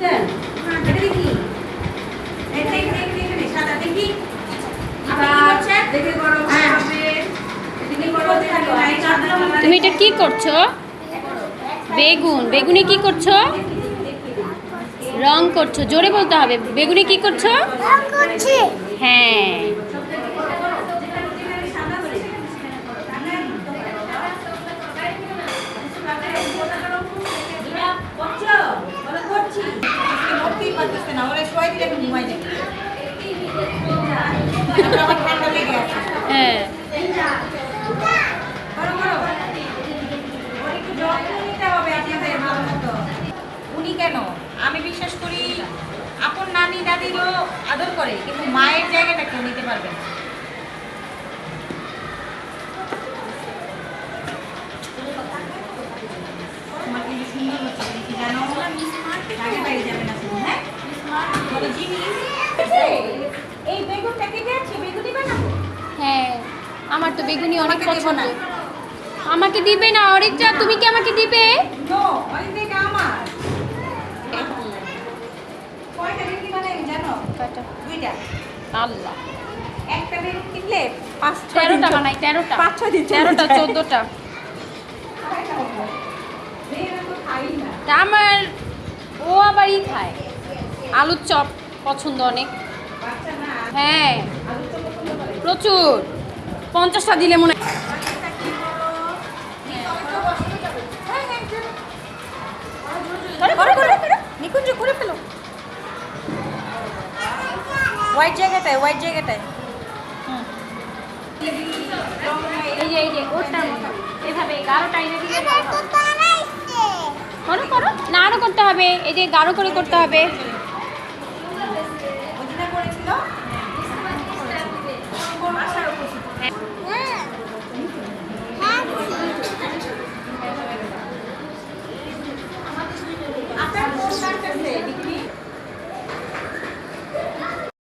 চল এটা দেখি এই দেখ দেখ দেখ সাদা দেখি দেখে বড় হবে এদিকে বড় দেখো এই চাদর তুমি এটা কি করছো? বেগুন। বেগুনি কি করছো? রং করছো। জোরে বলতে হবে। বেগুনি কি করছো? রং করছি। হ্যাঁ। হ্যাঁ। উনি কেন আমি বিশ্বাস করি আপন নানি দাদিরও আদর করে, কিন্তু মায়ের জায়গাটা কেউ নিতে পারবে না। তোমার কিন্তু সুন্দর হচ্ছে, তুমি কি জানো আগে বাইরে যাবে না তুমি? হ্যাঁ বলো জিমি, এই বেগুনটা কেটে আছে, বেগুনি বানাবো। হ্যাঁ, আমার তো বেগুনি অনেক আমাকে দেবো পছন্দ। না। আমাকে দিবে না অরিত্রা? তুমি কি আমাকে দিবে? নো, অনেক থেকে আমার কয়টা বেগুনি বানাই জানো? দুইটা। আল্লাহ, একটা বেগুন কিনলে 13টা বানাই। 13টা, 13টা, 14টা। তা আমার ও আবারই খায়। আলুর চপ পছন্দ অনেক। হ্যাঁ, প্রচুর। 50টা দিলে মনে হয়। নিকুঞ্জ করে ফেলো হোয়াইট জায়গাটায়, হোয়াইট জায়গাটায়। এই যে ওটার মতো এভাবে গাঢ়টা এনে দিলে এটা তো বানাইছে। করো করো না, আরো করতে হবে। এই যে গাঢ় করে করতে হবে।